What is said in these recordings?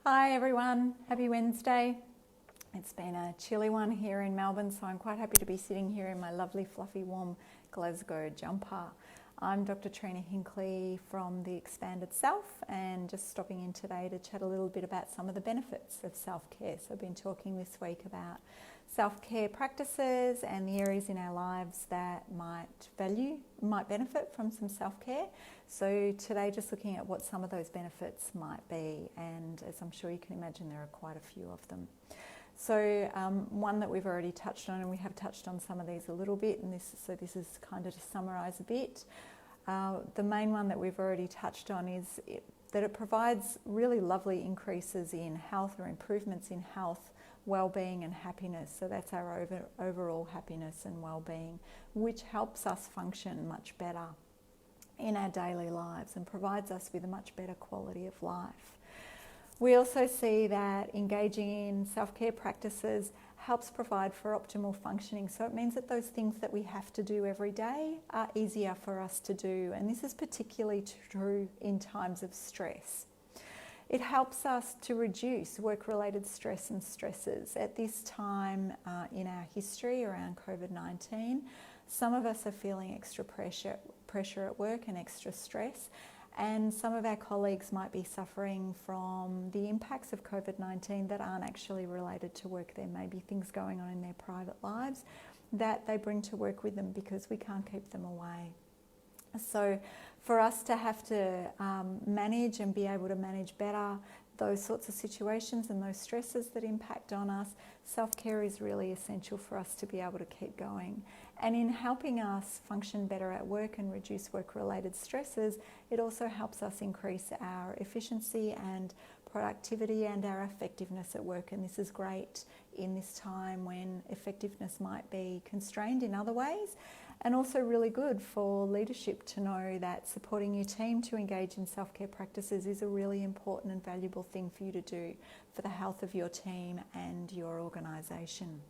Hi everyone, happy Wednesday. It's been a chilly one here in Melbourne, so I'm quite happy to be sitting here in my lovely fluffy warm Glasgow jumper. I'm Dr. Trina Hinckley from the Expanded Self and just stopping in today to chat a little bit about some of the benefits of self-care. So I've been talking this week about self-care practices and the areas in our lives that might benefit from some self-care. So today just looking at what some of those benefits might be, and as I'm sure you can imagine there are quite a few of them. So one that we've already touched on, and we have touched on some of these a little bit, and this is kind of to summarise a bit. The main one that we've already touched on is that it provides really lovely increases in health or improvements in health, well-being and happiness. So that's our overall happiness and well-being, which helps us function much better in our daily lives and provides us with a much better quality of life. We also see that engaging in self-care practices helps provide for optimal functioning. So it means that those things that we have to do every day are easier for us to do. And this is particularly true in times of stress. It helps us to reduce work-related stress and stresses. At this time in our history around COVID-19, some of us are feeling extra pressure at work and extra stress, and some of our colleagues might be suffering from the impacts of COVID-19 that aren't actually related to work. There may be things going on in their private lives that they bring to work with them because we can't keep them away. So for us to have to manage and be able to manage better those sorts of situations and those stresses that impact on us, self-care is really essential for us to be able to keep going. And in helping us function better at work and reduce work-related stresses, it also helps us increase our efficiency and productivity and our effectiveness at work. And this is great in this time when effectiveness might be constrained in other ways, and also really good for leadership to know that supporting your team to engage in self-care practices is a really important and valuable thing for you to do for the health of your team and your organisation.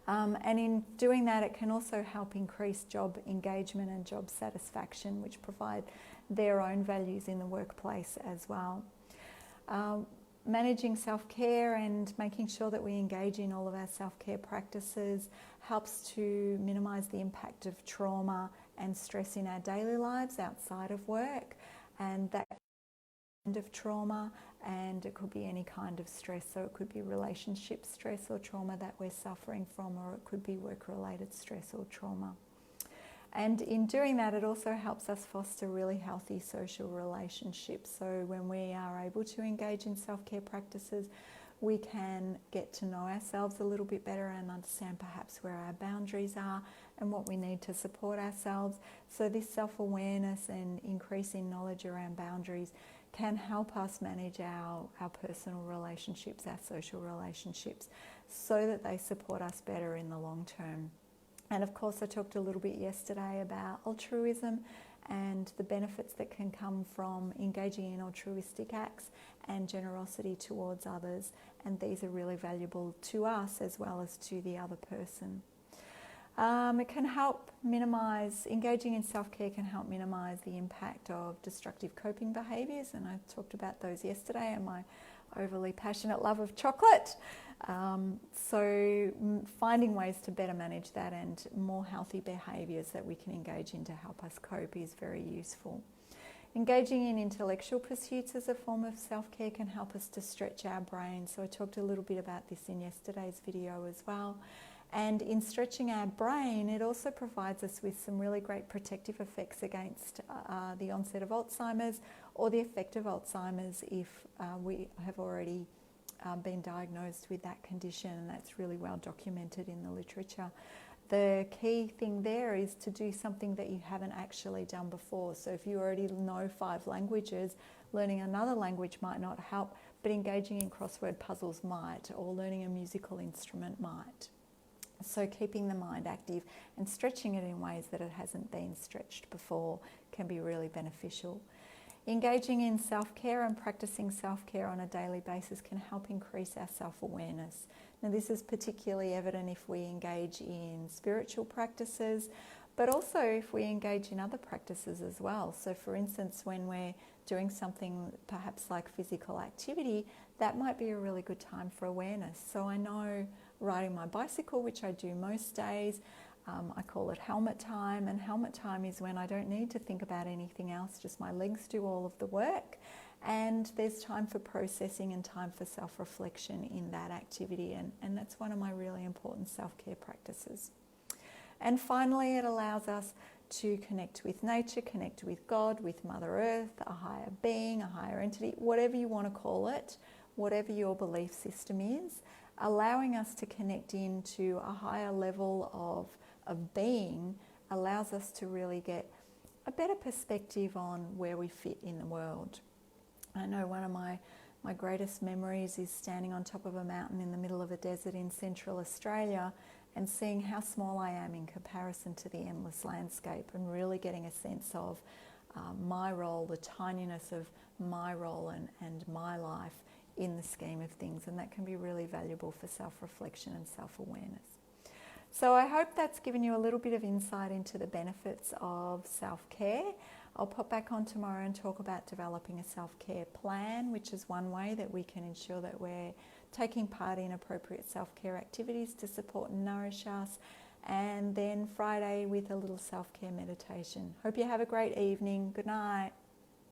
And in doing that, it can also help increase job engagement and job satisfaction, which provide their own values in the workplace as well. Managing self-care and making sure that we engage in all of our self-care practices helps to minimise the impact of trauma and stress in our daily lives outside of work, and that kind of trauma, and it could be any kind of stress. So it could be relationship stress or trauma that we're suffering from, or it could be work-related stress or trauma. And in doing that, it also helps us foster really healthy social relationships. So when we are able to engage in self-care practices, we can get to know ourselves a little bit better and understand perhaps where our boundaries are and what we need to support ourselves. So this self-awareness and increase in knowledge around boundaries can help us manage our personal relationships, our social relationships, so that they support us better in the long term. And of course, I talked a little bit yesterday about altruism and the benefits that can come from engaging in altruistic acts and generosity towards others. And these are really valuable to us as well as to the other person. It can help minimise, engaging in self-care can help minimise the impact of destructive coping behaviours. And I talked about those yesterday and my overly passionate love of chocolate. So finding ways to better manage that and more healthy behaviours that we can engage in to help us cope is very useful. Engaging in intellectual pursuits as a form of self-care can help us to stretch our brain. So I talked a little bit about this in yesterday's video as well. And in stretching our brain, it also provides us with some really great protective effects against the onset of Alzheimer's or the effect of Alzheimer's if we have already been diagnosed with that condition, and that's really well documented in the literature. The key thing there is to do something that you haven't actually done before. So if you already know 5 languages, learning another language might not help, but engaging in crossword puzzles might, or learning a musical instrument might. So keeping the mind active and stretching it in ways that it hasn't been stretched before can be really beneficial. Engaging in self-care and practicing self-care on a daily basis can help increase our self-awareness. Now, this is particularly evident if we engage in spiritual practices, but also if we engage in other practices as well. So for instance, when we're doing something perhaps like physical activity, that might be a really good time for awareness. So I know riding my bicycle, which I do most days, I call it helmet time, and helmet time is when I don't need to think about anything else, just my legs do all of the work, and there's time for processing and time for self-reflection in that activity, and that's one of my really important self-care practices. And finally, it allows us to connect with nature, connect with God, with Mother Earth, a higher being, a higher entity, whatever you want to call it, whatever your belief system is, allowing us to connect into a higher level of being allows us to really get a better perspective on where we fit in the world. I know one of my greatest memories is standing on top of a mountain in the middle of a desert in Central Australia and seeing how small I am in comparison to the endless landscape, and really getting a sense of my role, the tininess of my role and my life in the scheme of things, and that can be really valuable for self-reflection and self-awareness. So I hope that's given you a little bit of insight into the benefits of self-care. I'll pop back on tomorrow and talk about developing a self-care plan, which is one way that we can ensure that we're taking part in appropriate self-care activities to support and nourish us. And then Friday with a little self-care meditation. Hope you have a great evening. Good night.